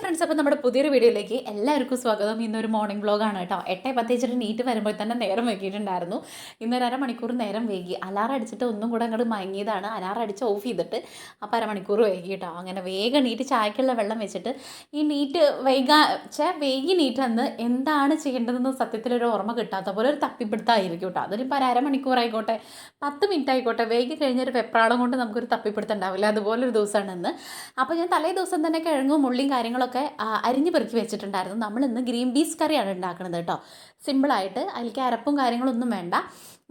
Friends, അപ്പോൾ നമ്മുടെ പുതിയൊരു വീഡിയോയിലേക്ക് എല്ലാവർക്കും സ്വാഗതം. ഇന്നൊരു മോർണിംഗ് വ്ളോഗാണ് കേട്ടോ. 8:15 നീറ്റ് വരുമ്പോൾ തന്നെ നേരം വൈകിയിട്ടുണ്ടായിരുന്നു. ഇന്നൊരു അരമണിക്കൂർ നേരം വൈകി. അലാറം അടിച്ചിട്ട് ഒന്നും കൂടെ അങ്ങോട്ട് മയങ്ങിയതാണ്. അലാറം അടിച്ച് ഓഫ് ചെയ്തിട്ട് അപ്പോൾ അരമണിക്കൂർ വൈകി കേട്ടോ. അങ്ങനെ വേഗം നീറ്റ് ചായക്കുള്ള വെള്ളം വെച്ചിട്ട് ഈ നീറ്റ് വൈകി നീറ്റ് അന്ന് എന്താണ് ചെയ്യേണ്ടതെന്ന് സത്യത്തിലൊരു ഓർമ്മ കിട്ടാത്ത പോലെ ഒരു തപ്പിപ്പിടുത്തമായിരിക്കും കേട്ടോ. അതിനിപ്പോൾ ഒരു അരമണിക്കൂറായിക്കോട്ടെ 10 മിനിറ്റ് ആയിക്കോട്ടെ, വൈകി കഴിഞ്ഞൊരു വെപ്രാളം കൊണ്ട് നമുക്കൊരു തപ്പിപ്പിടുത്തം ഉണ്ടാവില്ല. അതുപോലൊരു ദിവസമാണ് ഇന്ന്. അപ്പോൾ ഞാൻ തലേ ദിവസം തന്നെ കിഴങ്ങും ഉള്ളിയും കാര്യങ്ങളൊക്കെ അരിഞ്ഞ് പെറുക്കി വെച്ചിട്ടുണ്ടായിരുന്നു. നമ്മളിന്ന് ഗ്രീൻ പീസ് കറിയാണ് ഉണ്ടാക്കുന്നത് കേട്ടോ. സിമ്പിളായിട്ട് അതിലേക്ക് അരപ്പും കാര്യങ്ങളൊന്നും വേണ്ട.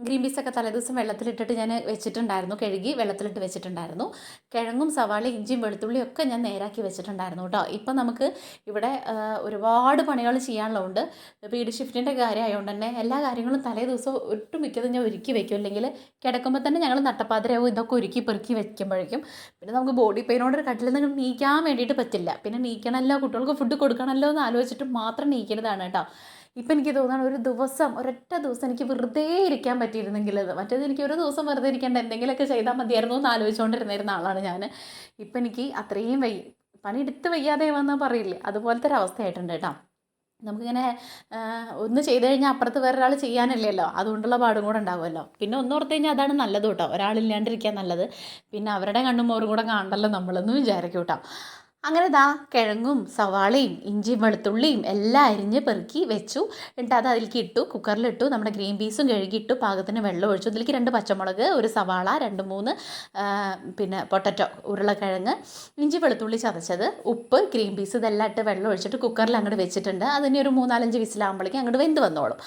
ഗ്രീൻ പീസൊക്കെ തലേദിവസം വെള്ളത്തിലിട്ടിട്ട് ഞാൻ വെച്ചിട്ടുണ്ടായിരുന്നു, കഴുകി വെള്ളത്തിലിട്ട് വെച്ചിട്ടുണ്ടായിരുന്നു. കിഴങ്ങും സവാള ഇഞ്ചിയും വെളുത്തുള്ളിയും ഒക്കെ ഞാൻ നേരാക്കി വെച്ചിട്ടുണ്ടായിരുന്നു കേട്ടോ. ഇപ്പം നമുക്ക് ഇവിടെ ഒരുപാട് പണികൾ ചെയ്യാനുള്ളതുകൊണ്ട്, വീട് ഷിഫ്റ്റിൻ്റെ കാര്യമായതുകൊണ്ട് തന്നെ എല്ലാ കാര്യങ്ങളും തലേ ദിവസം ഒട്ടുമിക്കതും ഞാൻ ഒരുക്കി വെക്കും. അല്ലെങ്കിൽ കിടക്കുമ്പോൾ തന്നെ ഞങ്ങൾ നട്ടപ്പാതിരാവും ഇതൊക്കെ ഒരുക്കി പെറുക്കി വെക്കുമ്പോഴേക്കും. പിന്നെ നമുക്ക് ബോഡി പെയിനോടൊരു കട്ടിൽ നിന്ന് നീക്കാൻ വേണ്ടിയിട്ട് പറ്റില്ല. പിന്നെ നീക്കണമല്ലോ, കുട്ടികൾക്ക് ഫുഡ് കൊടുക്കണമല്ലോ എന്ന് ആലോചിച്ചിട്ട് മാത്രം നീക്കുന്നതാണ് കേട്ടോ. ഇപ്പം എനിക്ക് തോന്നുന്നു ഒരൊറ്റ ദിവസം എനിക്ക് വെറുതെ ഇരിക്കാൻ പറ്റിയിരുന്നെങ്കിൽ, മറ്റേത് എനിക്ക് ഒരു ദിവസം വെറുതെ ഇരിക്കേണ്ട എന്തെങ്കിലുമൊക്കെ ചെയ്താൽ മതിയായിരുന്നു എന്ന് ആലോചിച്ചുകൊണ്ടിരുന്ന ആളാണ് ഞാൻ. ഇപ്പം എനിക്ക് അത്രയും പണിയെടുത്ത് വയ്യാതെ വന്നാൽ പറയില്ലേ, അതുപോലത്തെ ഒരു അവസ്ഥയായിട്ടുണ്ട് കേട്ടോ. നമുക്കിങ്ങനെ ഒന്ന് ചെയ്ത് കഴിഞ്ഞാൽ അപ്പുറത്ത് വേറൊരാൾ ചെയ്യാനില്ലല്ലോ, അതുകൊണ്ടുള്ള പാടും കൂടെ ഉണ്ടാവുമല്ലോ. പിന്നെ ഒന്നോർത്ത് കഴിഞ്ഞാൽ അതാണ് നല്ലത് കേട്ടോ, ഒരാളില്ലാണ്ടിരിക്കാൻ നല്ലത്. പിന്നെ അവരുടെ കണ്ണും മോറും കൂടെ കാണണ്ടല്ലോ നമ്മളെന്ന് വിചാരിക്കും കേട്ടോ. അങ്ങനെ കിഴങ്ങും സവാളയും ഇഞ്ചിയും വെളുത്തുള്ളിയും എല്ലാം അരിഞ്ഞ് പെറുക്കി വെച്ചു. എന്നിട്ട് അത് അതിലേക്ക് ഇട്ടു, കുക്കറിലിട്ടു. നമ്മുടെ ഗ്രീൻ പീസും കഴുകിയിട്ടു, പാകത്തിന് വെള്ളം ഒഴിച്ചു. ഇതിലേക്ക് 2 പച്ചമുളക്, ഒരു സവാള, 2-3 പിന്നെ പൊട്ടറ്റോ ഉരുളക്കിഴങ്ങ്, ഇഞ്ചി വെളുത്തുള്ളി ചതച്ചത്, ഉപ്പ്, ഗ്രീൻ പീസ് ഇതെല്ലാം ഇട്ട് വെള്ളം ഒഴിച്ചിട്ട് കുക്കറിൽ അങ്ങോട്ട് വെച്ചിട്ടുണ്ട്. അതിന് ഒരു 3-4 വിസിലാകുമ്പോഴേക്കും അങ്ങോട്ട് വെന്ത് വന്നോളും.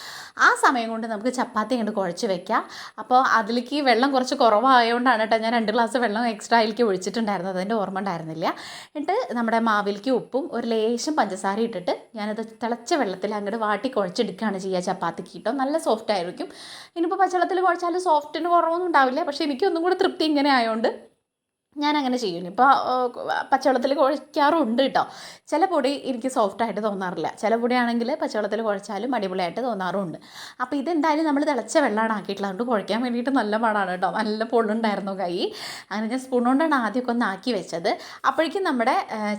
ആ സമയം കൊണ്ട് നമുക്ക് ചപ്പാത്തി അങ്ങോട്ട് കുഴച്ച് വെക്കാം. അപ്പോൾ അതിലേക്ക് വെള്ളം കുറച്ച് കുറവായതുകൊണ്ടാണ് കേട്ടോ ഞാൻ 2 ഗ്ലാസ് വെള്ളം എക്സ്ട്രാ അതിലേക്ക് ഒഴിച്ചിട്ടുണ്ടായിരുന്നത്. അതിൻ്റെ ഓർമ്മ ഉണ്ടായിരുന്നില്ല. എന്നിട്ട് നമ്മുടെ മാവിലേക്ക് ഉപ്പും ഒരു ലേശം പഞ്ചസാര ഇട്ടിട്ട് ഞാനത് തിളച്ച വെള്ളത്തിൽ അങ്ങോട്ട് വാട്ടി കുഴച്ചെടുക്കുകയാണ് ചെയ്യുക. ചപ്പാത്തിക്ക് കിട്ടും, നല്ല സോഫ്റ്റ് ആയിരിക്കും. ഇനിയിപ്പോൾ പച്ചവെള്ളത്തിൽ കുഴച്ചാൽ സോഫ്റ്റിന് കുറവൊന്നും ഉണ്ടാവില്ല. പക്ഷേ എനിക്കൊന്നും കൂടെ തൃപ്തി ഇങ്ങനെ ആയതുകൊണ്ട് ഞാനങ്ങനെ ചെയ്യും. ഇപ്പോൾ പച്ചവെള്ളത്തിൽ കുഴയ്ക്കാറുണ്ട് കേട്ടോ. ചില പൊടി എനിക്ക് സോഫ്റ്റായിട്ട് തോന്നാറില്ല, ചില പൊടിയാണെങ്കിൽ പച്ചവെള്ളത്തിൽ കുഴച്ചാലും അടിപൊളിയായിട്ട് തോന്നാറുമുണ്ട്. അപ്പോൾ ഇതെന്തായാലും നമ്മൾ തിളച്ച വെള്ളമാണ് ആക്കിയിട്ടുള്ളത്, അതുകൊണ്ട് കുഴയ്ക്കാൻ വേണ്ടിയിട്ട് നല്ല പാടാണ് കേട്ടോ. നല്ല പൊള്ളുണ്ടായിരുന്നു കൈ. അങ്ങനെ ഞാൻ സ്പൂൺ കൊണ്ടാണ് ആദ്യമൊക്കെ ഒന്ന് ആക്കി വെച്ചത്. അപ്പോഴേക്കും നമ്മുടെ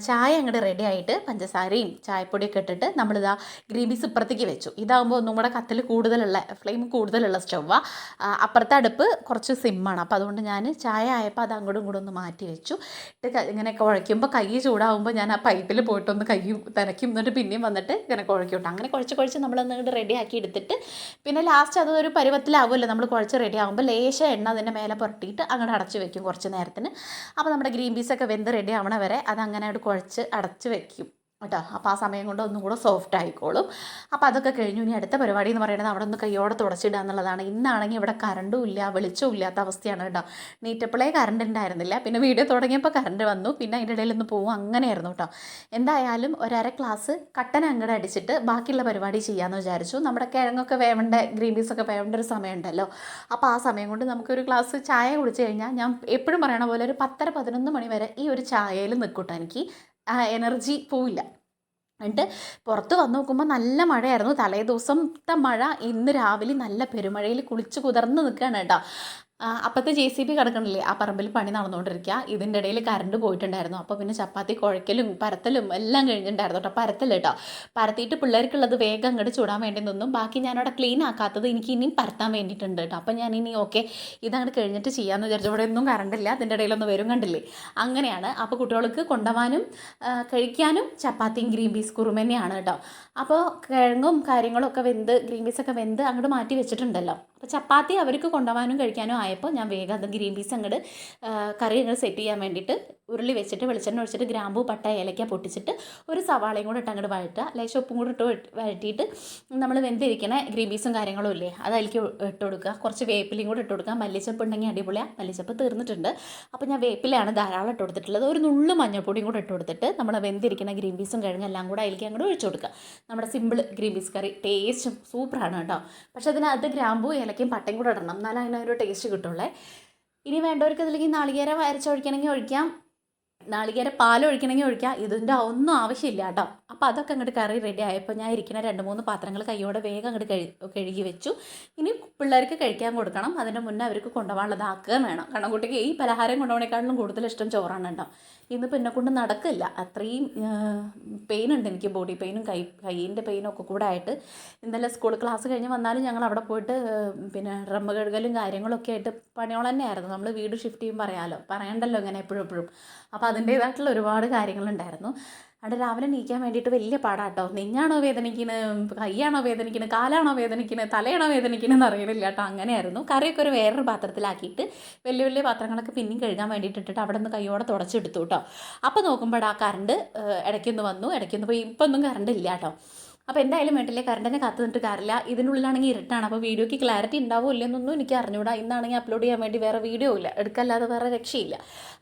ചായ അങ്ങോട്ട് റെഡി ആയിട്ട് പഞ്ചസാരയും ചായപ്പൊടിയൊക്കെ ഇട്ടിട്ട് നമ്മളിതാ ഗ്രീൻ പീസ് ഇപ്പുറത്തേക്ക് വെച്ചു. ഇതാകുമ്പോൾ ഒന്നും കൂടെ കത്തിൽ കൂടുതലുള്ള ഫ്ലെയിം കൂടുതലുള്ള സ്റ്റൗവാണ്. അപ്പുറത്തെ അടുപ്പ് കുറച്ച് സിമ്മാണ്. അപ്പോൾ അതുകൊണ്ട് ഞാൻ ചായ ആയപ്പോൾ അത് അങ്ങോട്ടും ഇങ്ങോട്ടും ഒന്ന് മാറ്റി വെച്ചു. ഇങ്ങനെ കുഴയ്ക്കുമ്പോൾ കൈ ചൂടാകുമ്പോൾ ഞാൻ ആ പൈപ്പിൽ പോയിട്ടൊന്ന് കൈ തനയ്ക്കും, എന്നിട്ട് പിന്നെയും വന്നിട്ട് ഇങ്ങനെ കുഴയ്ക്കും. അങ്ങനെ കുഴച്ച് നമ്മളൊന്ന് റെഡിയാക്കി എടുത്തിട്ട് പിന്നെ ലാസ്റ്റ് അതൊരു പരുവത്തിലാവുമല്ലോ നമ്മൾ കുഴച്ച് റെഡി ആകുമ്പോൾ ലേശം എണ്ണ അതിൻ്റെ മേലെ പുരട്ടിയിട്ട് അങ്ങോട്ട് അടച്ച് വെക്കും കുറച്ച് നേരത്തിന്. അപ്പോൾ നമ്മുടെ ഗ്രീൻ പീസൊക്കെ വെന്ത് റെഡി ആവണ വരെ അതങ്ങനെ അങ്ങോട്ട് കുഴച്ച് അടച്ച് വെക്കും കേട്ടോ. അപ്പോൾ ആ സമയം കൊണ്ട് ഒന്നും കൂടെ സോഫ്റ്റ് ആയിക്കോളും. അപ്പോൾ അതൊക്കെ കഴിഞ്ഞു. ഇനി അടുത്ത പരിപാടി എന്ന് പറയുന്നത് അവിടെ ഒന്ന് കയ്യോടെ തുടച്ചിടുക എന്നുള്ളതാണ്. ഇന്നാണെങ്കിൽ ഇവിടെ കറണ്ടും ഇല്ല, വെളിച്ചവും ഇല്ലാത്ത അവസ്ഥയാണ് കേട്ടോ. നീറ്റപ്പോഴേ കറണ്ട് ഉണ്ടായിരുന്നില്ല, പിന്നെ വീഡിയോ തുടങ്ങിയപ്പോൾ കറണ്ട് വന്നു, പിന്നെ അതിൻ്റെ ഇടയിൽ ഒന്ന് പോകും, അങ്ങനെയായിരുന്നു കേട്ടോ. എന്തായാലും 1/2 ഗ്ലാസ് കട്ടൻ അങ്ങോട്ട് അടിച്ചിട്ട് ബാക്കിയുള്ള പരിപാടി ചെയ്യാമെന്ന് വിചാരിച്ചു. നമ്മുടെ കിഴങ്ങൊക്കെ വേവേണ്ട, ഗ്രീൻ പീസൊക്കെ വേവേണ്ട ഒരു സമയമുണ്ടല്ലോ. അപ്പോൾ ആ സമയം കൊണ്ട് നമുക്കൊരു ഗ്ലാസ് ചായ കുടിച്ച് കഴിഞ്ഞാൽ, ഞാൻ എപ്പോഴും പറയണ പോലെ ഒരു 10-11 മണി വരെ ഈ ഒരു ചായയിൽ നിൽക്കൂട്ടോ. എനിക്ക് ആ എനർജി പോവില്ല. എന്നിട്ട് പുറത്ത് വന്ന് നോക്കുമ്പോൾ നല്ല മഴയായിരുന്നു. തലേ ദിവസത്തെ മഴ ഇന്ന് രാവിലെ നല്ല പെരുമഴയിൽ കുളിച്ച് കുതിർന്ന് നിൽക്കുകയാണ് കേട്ടോ. അപ്പോഴത്തെ JCB കിടക്കണില്ലേ, ആ പറമ്പിൽ പണി നടന്നുകൊണ്ടിരിക്കുക. ഇതിൻ്റെ ഇടയിൽ കറണ്ട് പോയിട്ടുണ്ടായിരുന്നു. അപ്പോൾ പിന്നെ ചപ്പാത്തി കുഴയ്ക്കലും പരത്തലും എല്ലാം കഴിഞ്ഞിട്ടുണ്ടായിരുന്നു കേട്ടോ. പരത്തൽ കേട്ടോ, പരത്തിയിട്ട് പിള്ളേർക്കുള്ളത് വേഗം അങ്ങോട്ട് ചൂടാൻ വേണ്ടി നിന്നും. ബാക്കി ഞാനവിടെ ക്ലീൻ ആക്കാത്തത് എനിക്ക് ഇനിയും പരത്താൻ വേണ്ടിയിട്ടുണ്ട് കേട്ടോ. അപ്പോൾ ഞാൻ ഇനി ഇതങ്ങോട്ട് കഴിഞ്ഞിട്ട് ചെയ്യാമെന്ന് വിചാരിച്ചു. ഇവിടെ ഒന്നും കറണ്ടില്ല, അതിൻ്റെ ഇടയിലൊന്ന് വരും കണ്ടില്ലേ, അങ്ങനെയാണ്. അപ്പോൾ കുട്ടികൾക്ക് കൊണ്ടുപോകാനും കഴിക്കാനും ചപ്പാത്തിയും ഗ്രീൻ പീസ് കുറുമ തന്നെയാണ് കേട്ടോ. അപ്പോൾ കിഴങ്ങും കാര്യങ്ങളൊക്കെ വെന്ത് ഗ്രീൻ പീസൊക്കെ വെന്ത് അങ്ങോട്ട് മാറ്റി വെച്ചിട്ടുണ്ടല്ലോ. അപ്പോൾ ചപ്പാത്തി അവർക്ക് കൊണ്ടുപോകാനും കഴിക്കാനും ആയപ്പോൾ ഞാൻ വേഗം അത് ഗ്രീൻ പീസ് അങ്ങോട്ട് കറി അങ്ങോട്ട് സെറ്റ് ചെയ്യാൻ വേണ്ടിയിട്ട് ഉരുളി വെച്ചിട്ട് വെളിച്ചെണ്ണ ഒഴിച്ചിട്ട് ഗ്രാമ്പൂ പട്ട ഏലക്ക പൊട്ടിച്ചിട്ട് ഒരു സവാളയും കൂടെ ഇട്ട് അങ്ങോട്ട് വഴറ്റുക. ലേശം ഉപ്പും കൂടെ ഇട്ട് വഴറ്റിയിട്ട് നമ്മൾ വെന്തിരിക്കണ ഗ്രീൻ പീസും കാര്യങ്ങളും ഇല്ലേ അത് അതിലേക്ക് ഇട്ട് കൊടുക്കുക. കുറച്ച് വേപ്പിലയും കൂടെ ഇട്ട് കൊടുക്കുക. മല്ലിച്ചപ്പ് ഉണ്ടെങ്കിൽ അടിപൊളിയാണ്, മല്ലിച്ചപ്പ് തീർന്നിട്ടുണ്ട്. അപ്പോൾ ഞാൻ വേപ്പിലാണ് ധാരാളം ഇട്ട് കൊടുത്തിട്ടുള്ളത്. ഒരു നുള്ളു മഞ്ഞൾപ്പൊടിയും കൂടെ ഇട്ട് കൊടുത്തിട്ട് നമ്മൾ വെന്തിരിക്കുന്ന ഗ്രീൻ പീസും കിഴങ്ങെല്ലാം കൂടെ അതിലേക്ക് അങ്ങോട്ട് ഒഴിച്ചു കൊടുക്കുക. നമ്മുടെ സിമ്പിൾ ഗ്രീൻ പീസ് കറി ടേസ്റ്റും സൂപ്പറാണ് കേട്ടോ. പക്ഷെ അതിനകത്ത് ഗ്രാമ്പൂ ഏലക്കയും പട്ടയും കൂടെ ഇടണം, എന്നാലും അതിനൊരു ടേസ്റ്റ് കിട്ടുള്ളേ. ഇനി വേണ്ടവർക്ക് അതിലേക്ക് നാളികേരം അരച്ചൊഴിക്കണമെങ്കിൽ ഒഴിക്കാം, നാളികേര പാലൊഴിക്കണമെങ്കിൽ ഒഴിക്കാം. ഇതിൻ്റെ ഒന്നും ആവശ്യമില്ല കേട്ടോ. അപ്പോൾ അതൊക്കെ അങ്ങോട്ട് കറി റെഡി ആയപ്പോൾ ഞാൻ ഇരിക്കുന്ന 2-3 പാത്രങ്ങൾ കൈയോടെ വേഗം അങ്ങോട്ട് കഴുകി വെച്ചു. ഇനി പിള്ളേർക്ക് കഴിക്കാൻ കൊടുക്കണം, അതിൻ്റെ മുന്നേ അവർക്ക് കൊണ്ടുപോകാനുള്ളത് ആക്കുകയും വേണം. കാരണം കുട്ടിക്ക് ഈ പലഹാരം കൊണ്ടുപോകണേക്കാളും കൂടുതൽ ഇഷ്ടം ചോറാണ് കേട്ടോ. ഇന്നിപ്പോൾ എന്നെക്കൊണ്ട് നടക്കില്ല, അത്രയും പെയിൻ ഉണ്ട് എനിക്ക്, ബോഡി പെയിനും കൈയിൻ്റെ പെയിനും ഒക്കെ കൂടെ ആയിട്ട്. ഇന്നലെ സ്കൂൾ ക്ലാസ് കഴിഞ്ഞ് വന്നാലും ഞങ്ങൾ അവിടെ പോയിട്ട് പിന്നെ ഡ്രം കഴുകലും കാര്യങ്ങളൊക്കെ ആയിട്ട് പണിയോളം തന്നെയായിരുന്നു. നമ്മൾ വീട് ഷിഫ്റ്റ് ചെയ്യുമ്പോൾ പറയണ്ടല്ലോ ഇങ്ങനെ എപ്പോഴും. അപ്പോൾ അതിൻ്റേതായിട്ടുള്ള ഒരുപാട് കാര്യങ്ങളുണ്ടായിരുന്നു. അവിടെ രാവിലെ എണീക്കാൻ വേണ്ടിയിട്ട് വലിയ പാടാട്ടോ. നെഞ്ഞാണോ വേദനിക്കുന്നത്, കൈയാണോ വേദനിക്കുന്നത്, കാലാണോ വേദനിക്കുന്നത്, തലയാണോ വേദനിക്കുന്നതെന്ന് അറിയണില്ല കേട്ടോ. അങ്ങനെയായിരുന്നു. കറിയൊക്കെ ഒരു വേറൊരു പാത്രത്തിലാക്കിയിട്ട് വലിയ വലിയ പാത്രങ്ങളൊക്കെ പിന്നെയും കഴുകാൻ വേണ്ടിയിട്ട് ഇട്ടിട്ട് അവിടെ നിന്ന് കൈയോടെ തുടച്ചെടുത്തു കേട്ടോ. അപ്പോൾ നോക്കുമ്പോൾ ആ കറണ്ട് ഇടയ്ക്കൊന്ന് വന്നു, ഇടയ്ക്കൊന്ന് പോയി. ഇപ്പം ഒന്നും കറണ്ട് ഇല്ല കേട്ടോ. അപ്പോൾ എന്തായാലും വീട്ടിലെ കറണ്ടിനെ കാത്തു നിന്നിട്ട് കാര്യമില്ല. ഇതിനുള്ളിലാണെങ്കിൽ ഇരുട്ടാണ്. അപ്പോൾ വീഡിയോയ്ക്ക് ക്ലാരിറ്റി ഉണ്ടാവുമോ ഇല്ലെന്നൊന്നും എനിക്ക് അറിഞ്ഞൂടാ. ഇന്നാണെങ്കിൽ അപ്ലോഡ് ചെയ്യാൻ വേണ്ടി വേറെ വീഡിയോ ഇല്ല, എടുക്കല്ലാതെ വേറെ രക്ഷയില്ല.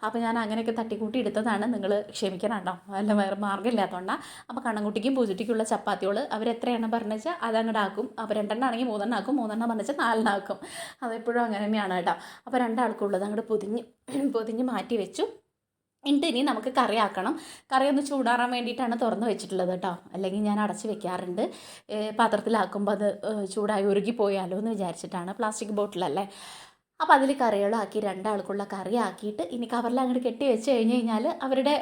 അപ്പോൾ ഞാൻ അങ്ങനെയൊക്കെ തട്ടിക്കൂട്ടി എടുത്തതാണ്, നിങ്ങൾ ക്ഷമിക്കണം കേട്ടോ. അല്ല വേറെ മാർഗ്ഗമില്ലാത്തതുകൊണ്ടാണ്. അപ്പോൾ കണ്ണൻകുട്ടിക്കും പൂജയ്ക്കുള്ള ചപ്പാത്തികൾ അവരെത്രയെണ്ണം പറഞ്ഞു വെച്ചാൽ അതങ്ങോട്ട് ആക്കും. അപ്പോൾ 2 എണ്ണം ആണെങ്കിൽ 3 എണ്ണം ആക്കും, 3 എണ്ണം പറഞ്ഞു വെച്ചാൽ 4 എണ്ണം ആക്കും. അതെപ്പോഴും അങ്ങനെ തന്നെയാണ് കേട്ടോ. അപ്പോൾ 2 ആൾക്കുള്ളത് അങ്ങോട്ട് പൊതിഞ്ഞ് മാറ്റി വെച്ചു. എന്നിട്ട് ഇനി നമുക്ക് കറിയാക്കണം. കറി ഒന്ന് ചൂടാറാൻ വേണ്ടിയിട്ടാണ് തുറന്ന് വെച്ചിട്ടുള്ളത് കേട്ടോ. അല്ലെങ്കിൽ ഞാൻ അടച്ച് വെക്കാറുണ്ട്. പാത്രത്തിലാക്കുമ്പോൾ അത് ചൂടായി ഉരുകി പോയാലോ എന്ന് വിചാരിച്ചിട്ടാണ്. പ്ലാസ്റ്റിക് ബോട്ടിലല്ലേ. അപ്പോൾ അതിൽ കറികളാക്കി 2 ആൾക്കുള്ള കറി ആക്കിയിട്ട് ഇനി കവറിൽ അങ്ങോട്ട് കെട്ടി വെച്ച് കഴിഞ്ഞാൽ അവരുടെ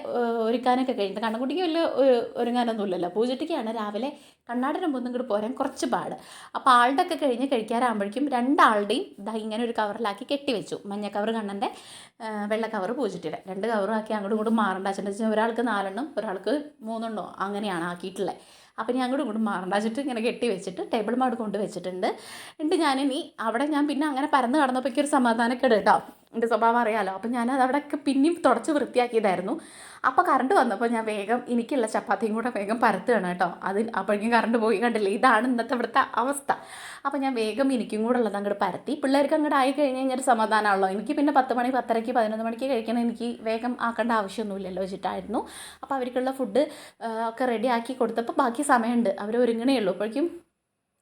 ഒരുക്കാനൊക്കെ കഴിഞ്ഞിട്ട്, കണ്ണൻകുട്ടിക്ക് വലിയ ഒരുങ്ങാനൊന്നും ഇല്ലല്ലോ. പൂജയ്ക്കാണ് രാവിലെ കണ്ണാടിന് മുമ്പ് ഇങ്ങോട്ട് പോരാൻ കുറച്ച് പാട്. അപ്പോൾ ആളുടെ ഒക്കെ കഴിഞ്ഞ് കഴിക്കാറാകുമ്പോഴേക്കും 2 ആളുടെയും ഇങ്ങനെ ഒരു കവറിലാക്കി കെട്ടി വെച്ചു. മഞ്ഞ കവർ കണ്ണൻ്റെ, വെള്ള കവർ പൂജയ്ക്കിടെ. 2 കവറും ആക്കി അങ്ങോട്ടും ഇങ്ങോട്ടും മാറണ്ട. അച്ഛൻ്റെ വെച്ചാൽ ഒരാൾക്ക് 4 എണ്ണം, ഒരാൾക്ക് 3 എണ്ണോ അങ്ങനെയാണ് ആക്കിയിട്ടുള്ളത്. അപ്പോൾ ഞാൻ അങ്ങോട്ടും ഇങ്ങോട്ടും മാറണ്ടാച്ചിട്ട് ഇങ്ങനെ കെട്ടി വെച്ചിട്ട് ടേബിൾ മാട് കൊണ്ട് വെച്ചിട്ടുണ്ട്. ഞാനിനി അവിടെ ഞാൻ പിന്നെ അങ്ങനെ പരന്ന് കടന്നപ്പോൾ ഒരു സമാധാനക്കേട് കേട്ടോ. എൻ്റെ സ്വഭാവം അറിയാമല്ലോ. അപ്പോൾ ഞാനത് അവിടെയൊക്കെ പിന്നെയും തുടച്ച് വൃത്തിയാക്കിയതായിരുന്നു. അപ്പോൾ കറണ്ട് വന്നപ്പോൾ ഞാൻ വേഗം എനിക്കുള്ള ചപ്പാത്തിയും കൂടെ വേഗം പരത്തുകയാണ് കേട്ടോ. അപ്പോഴേക്കും കറണ്ട് പോയി, കണ്ടില്ലേ. ഇതാണ് ഇന്നത്തെ ഇവിടുത്തെ അവസ്ഥ. അപ്പോൾ ഞാൻ വേഗം എനിക്കും കൂടെ ഉള്ളത് അങ്ങോട്ട് പരത്തി. പിള്ളേർക്ക് അങ്ങോട്ട് ആയി കഴിഞ്ഞ് കഴിഞ്ഞാൽ സമാധാനമാണല്ലോ. എനിക്ക് പിന്നെ 10 മണി 10:30 11 മണിക്ക് കഴിക്കണം. എനിക്ക് വേഗം ആക്കേണ്ട ആവശ്യമൊന്നുമില്ലല്ലോ വെച്ചിട്ടായിരുന്നു. അപ്പോൾ അവർക്കുള്ള ഫുഡ് ഒക്കെ റെഡി ആക്കി കൊടുത്തപ്പോൾ ബാക്കി സമയമുണ്ട്. അവർ ഒരുങ്ങണേ ഉള്ളൂ. അപ്പോഴേക്കും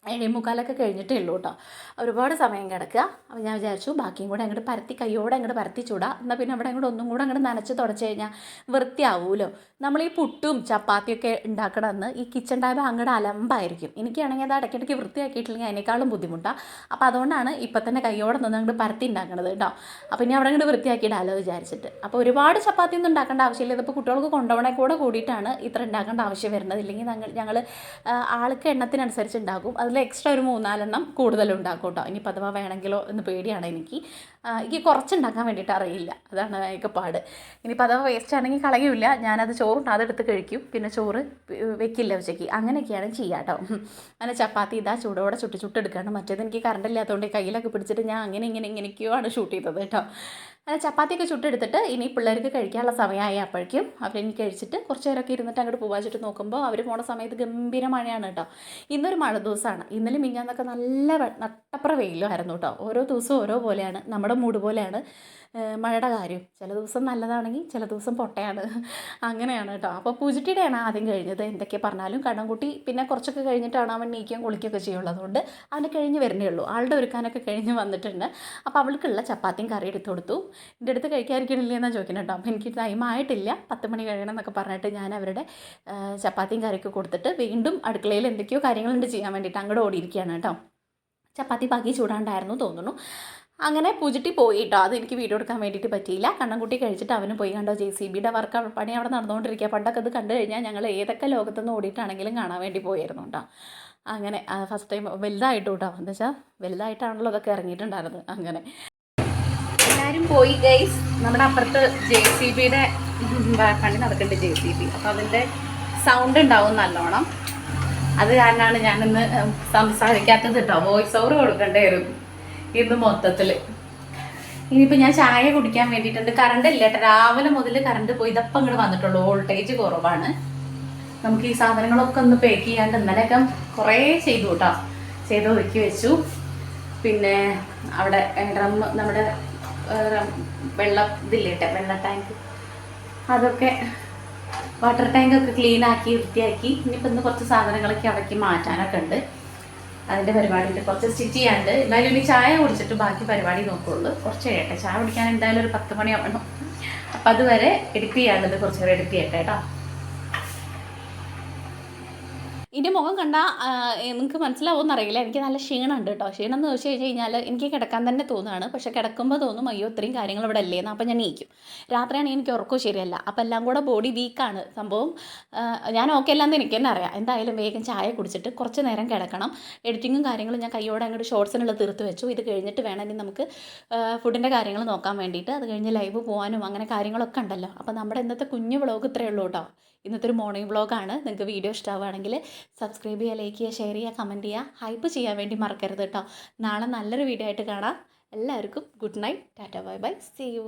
7:45 കഴിഞ്ഞിട്ടേ ഉള്ളൂ കേട്ടോ. ഒരുപാട് സമയം കിടക്കുക. അപ്പോൾ ഞാൻ വിചാരിച്ചു ബാക്കിയും കൂടെ അങ്ങോട്ട് പരത്തി കയ്യോടെ അങ്ങോട്ട് പരത്തി ചൂടാം. എന്നാൽ പിന്നെ അവിടെ അങ്ങോട്ട് ഒന്നും കൂടെ അങ്ങോട്ട് നനച്ച് തുടച്ച് കഴിഞ്ഞാൽ വൃത്തിയാവുമല്ലോ. നമ്മൾ ഈ പുട്ടും ചപ്പാത്തിയൊക്കെ ഉണ്ടാക്കണമെന്ന് ഈ കിച്ചൺ ടൈം അങ്ങോട്ട് അലമ്പായിരിക്കും. എനിക്കാണെങ്കിൽ അത് ഇടയ്ക്കിടയ്ക്ക് വൃത്തിയാക്കിയിട്ടില്ലെങ്കിൽ അതിനേക്കാളും ബുദ്ധിമുട്ടാണ്. അപ്പോൾ അതുകൊണ്ടാണ് ഇപ്പം തന്നെ കയ്യോടെ നിന്ന് അങ്ങോട്ട് പരത്തി ഉണ്ടാക്കണത് കേട്ടോ. അപ്പോൾ ഇനി അവിടെ അങ്ങോട്ട് വൃത്തിയാക്കിയിടാമല്ലോ വിചാരിച്ചിട്ട്. അപ്പോൾ ഒരുപാട് ചപ്പാത്തി ഒന്നും ഉണ്ടാക്കേണ്ട ആവശ്യമില്ല. ഇതിപ്പോൾ കുട്ടികൾക്ക് കൊണ്ടുപോകണേ കൂടിയിട്ടാണ് ഇത്ര ഉണ്ടാക്കേണ്ട ആവശ്യം വരുന്നത്. ഇല്ലെങ്കിൽ ഞങ്ങൾ ആൾക്ക് എണ്ണത്തിനനുസരിച്ച് ഉണ്ടാക്കും. അതിൽ എക്സ്ട്രാ ഒരു 3-4 എണ്ണം കൂടുതലുണ്ടാക്കും കേട്ടോ. ഇനി പതിവാ വേണമെങ്കിലോ എന്ന് പേടിയാണ് എനിക്ക് കുറച്ചുണ്ടാക്കാൻ വേണ്ടിയിട്ട് അറിയില്ല. അതാണ് എനിക്ക് പാട്. ഇനി പതിവാ വേസ്റ്റ് ആണെങ്കിൽ കളയില്ല. ഞാനത് ചോറുണ്ട് അതെടുത്ത് കഴിക്കും. പിന്നെ ചോറ് വെക്കില്ല ഉച്ചയ്ക്ക്. അങ്ങനെയൊക്കെയാണ് ചെയ്യുക കേട്ടോ. അങ്ങനെ ചപ്പാത്തി ഇതാ ചൂടോടെ ചുട്ടെടുക്കുകയാണ്. മറ്റേത് എനിക്ക് കറണ്ട് ഇല്ലാത്തതുകൊണ്ട് കയ്യിലൊക്കെ പിടിച്ചിട്ട് ഞാൻ ഇങ്ങനെയൊക്കെയോ ആണ് ഷൂട്ട് ചെയ്തത് കേട്ടോ. അങ്ങനെ ചപ്പാത്തിയൊക്കെ ചുട്ടെടുത്തിട്ട് ഇനി പിള്ളേർക്ക് കഴിക്കാനുള്ള സമയമായി. അപ്പോഴേക്കും അവരെനിക്ക് കഴിച്ചിട്ട് കുറച്ച് നേരമൊക്കെ ഇരുന്നിട്ട് അങ്ങോട്ട് പോകാച്ചിട്ട് നോക്കുമ്പോൾ അവർ പോണ സമയത്ത് ഗംഭീര മഴയാണ് കേട്ടോ. ഇന്നൊരു മഴ ദിവസമാണ്. ഇന്നലെ മിഞ്ഞാന്നൊക്കെ നല്ല നട്ടപ്ര വെയിലുമായിരുന്നു കേട്ടോ. ഓരോ ദിവസവും ഓരോ പോലെയാണ്. നമ്മുടെ മൂഡ് പോലെയാണ് മഴയുടെ കാര്യം. ചില ദിവസം നല്ലതാണെങ്കിൽ ചില ദിവസം പൊട്ടയാണ്. അങ്ങനെയാണ് കേട്ടോ. അപ്പോൾ പൂജട്ടിയുടെയാണ് ആദ്യം കഴിഞ്ഞത്. എന്തൊക്കെ പറഞ്ഞാലും കണ്ണൻകുട്ടി പിന്നെ കുറച്ചൊക്കെ കഴിഞ്ഞിട്ടാണ് അവൻ നീക്കുകയും കുളിക്കുകയൊക്കെ ചെയ്യുള്ളൂ. അതുകൊണ്ട് അവന് കഴിഞ്ഞ് വരുന്നേ ഉള്ളൂ. ആളുടെ ഒരുക്കാനൊക്കെ കഴിഞ്ഞ് വന്നിട്ടുണ്ട്. അപ്പോൾ അവൾക്കുള്ള ചപ്പാത്തിയും കറി എടുത്തു കൊടുത്തു. എൻ്റെ അടുത്ത് കഴിക്കാതിരിക്കണില്ലേ എന്നാണ് ചോദിക്കുന്നത് കേട്ടോ. അപ്പോൾ എനിക്ക് ടൈം ആയിട്ടില്ല, 10 മണി കഴിയണം എന്നൊക്കെ പറഞ്ഞിട്ട് ഞാൻ അവരുടെ ചപ്പാത്തിയും കറിയൊക്കെ കൊടുത്തിട്ട് വീണ്ടും അടുക്കളയിൽ എന്തൊക്കെയോ കാര്യങ്ങളുണ്ട് ചെയ്യാൻ വേണ്ടിയിട്ട് അങ്ങോട്ട് ഓടിയിരിക്കുകയാണ് കേട്ടോ. ചപ്പാത്തി ബാക്കി ചൂടാണ്ടായിരുന്നു തോന്നുന്നു. അങ്ങനെ പൂജട്ടി പോയി കേട്ടോ. അത് എനിക്ക് വീഡിയോ എടുക്കാൻ വേണ്ടിയിട്ട് പറ്റിയില്ല. കണ്ണൻകുട്ടി കഴിച്ചിട്ട് അവന് പോയി കണ്ടോ. JCBയുടെ വർക്ക് പണി അവിടെ നടന്നുകൊണ്ടിരിക്കുക. പണ്ടൊക്കെ അത് കണ്ടു കഴിഞ്ഞാൽ ഞങ്ങൾ ഏതൊക്കെ ലോകത്തുനിന്ന് ഓടിയിട്ടാണെങ്കിലും കാണാൻ വേണ്ടി പോയിരുന്നു കേട്ടോ. അങ്ങനെ ഫസ്റ്റ് ടൈം വലുതായിട്ട് കേട്ടോ. എന്താ വെച്ചാൽ വലുതായിട്ടാണല്ലോ അതൊക്കെ ഇറങ്ങിയിട്ടുണ്ടായിരുന്നത്. അങ്ങനെ എല്ലാവരും പോയി ഗൈസ്. നമ്മുടെ അപ്പുറത്ത് JCBയുടെ പണി നടക്കുന്നുണ്ട്. JCB അപ്പോൾ അതിൻ്റെ സൗണ്ട് ഉണ്ടാവും നല്ലോണം. അത് കാരണമാണ് ഞാനിന്ന് സംസാരിക്കാത്തത് കേട്ടോ. വോയിസ് ഓവർ കൊടുക്കേണ്ടി വരും ഇന്ന് മൊത്തത്തിൽ. ഇനിയിപ്പോൾ ഞാൻ ചായ കുടിക്കാൻ വേണ്ടിയിട്ടുണ്ട്. കറണ്ട് ഇല്ല കേട്ടോ. രാവിലെ മുതൽ കറണ്ട് പോയി. ഇതപ്പം ഇങ്ങോട്ട് വന്നിട്ടുള്ളൂ. വോൾട്ടേജ് കുറവാണ്. നമുക്ക് ഈ സാധനങ്ങളൊക്കെ ഒന്ന് പാക്ക് ചെയ്യാണ്ട് ഇന്നലെയൊക്കെ കുറേ ചെയ്തു കേട്ടോ. ചെയ്ത് ഒതുക്കി വെച്ചു. പിന്നെ അവിടെ ഡ്രം നമ്മുടെ വെള്ളം ഇതില്ലേ കേട്ടോ, വെള്ള ടാങ്ക്, അതൊക്കെ വാട്ടർ ടാങ്കൊക്കെ ക്ലീനാക്കി വൃത്തിയാക്കി. ഇനിയിപ്പോൾ ഇന്ന് കുറച്ച് സാധനങ്ങളൊക്കെ അവിടേക്ക് മാറ്റാനൊക്കെ ഉണ്ട്. അതിൻ്റെ പരിപാടിയുണ്ട്. കുറച്ച് സ്റ്റിച്ച് ചെയ്യാണ്ട്. എന്തായാലും ഇനി ചായ കുടിച്ചിട്ട് ബാക്കി പരിപാടി നോക്കുള്ളൂ. കുറച്ച് കഴിയട്ടെ. ചായ കുടിക്കാൻ എന്തായാലും ഒരു 10 മണിയാവണം. അപ്പം അതുവരെ എഡിറ്റ് ചെയ്യാനുള്ളത് കുറച്ച് നേരം എഡിറ്റ് ചെയ്യട്ടെ കേട്ടോ. എൻ്റെ മുഖം കണ്ടാൽ നിങ്ങൾക്ക് മനസ്സിലാവുമെന്ന് അറിയില്ല, എനിക്ക് നല്ല ക്ഷീണമുണ്ട് കേട്ടോ. ക്ഷീണം എന്ന് വെച്ച് കഴിഞ്ഞാൽ എനിക്ക് കിടക്കാൻ തന്നെ തോന്നുകയാണ്. പക്ഷേ കിടക്കുമ്പോൾ തോന്നും അയ്യോ ഇത്രയും കാര്യങ്ങൾ ഇവിടെ അല്ലേന്ന്. അപ്പം ഞാൻ നീക്കും. രാത്രിയാണെങ്കിൽ എനിക്ക് ഉറക്കവും ശരിയല്ല. അപ്പം എല്ലാം കൂടെ ബോഡി വീക്കാണ് സംഭവം. ഞാൻ ഓക്കെ അല്ലാന്ന് എനിക്ക് തന്നെ അറിയാം. എന്തായാലും വേഗം ചായ കുടിച്ചിട്ട് കുറച്ച് നേരം കിടക്കണം. എഡിറ്റിങ്ങും കാര്യങ്ങളും ഞാൻ കയ്യോടെ അങ്ങോട്ട് ഷോർട്സിനുള്ള തീർത്ത് വെച്ചു. ഇത് കഴിഞ്ഞിട്ട് വേണമെങ്കിൽ നമുക്ക് ഫുഡിൻ്റെ കാര്യങ്ങൾ നോക്കാൻ വേണ്ടിയിട്ട്. അത് കഴിഞ്ഞ് ലൈവ് പോകാനും അങ്ങനെ കാര്യങ്ങളൊക്കെ ഉണ്ടല്ലോ. അപ്പോൾ നമ്മുടെ ഇന്നത്തെ കുഞ്ഞു വ്ളോഗ് ഇത്രയേ ഉള്ളൂ കേട്ടോ. ഇന്നത്തെ ഒരു മോർണിംഗ് വ്ളോഗാണ്. നിങ്ങൾക്ക് വീഡിയോ ഇഷ്ടമാവുകയാണെങ്കിൽ സബ്സ്ക്രൈബ് ചെയ്യുക, ലൈക്ക് ചെയ്യുക, ഷെയർ ചെയ്യുക, കമൻറ്റ് ചെയ്യുക, ഹൈപ്പ് ചെയ്യാൻ വേണ്ടി മറക്കരുത് കേട്ടോ. നാളെ നല്ലൊരു വീഡിയോ ആയിട്ട് കാണാം. എല്ലാവർക്കും good night, tata, bye bye, see U.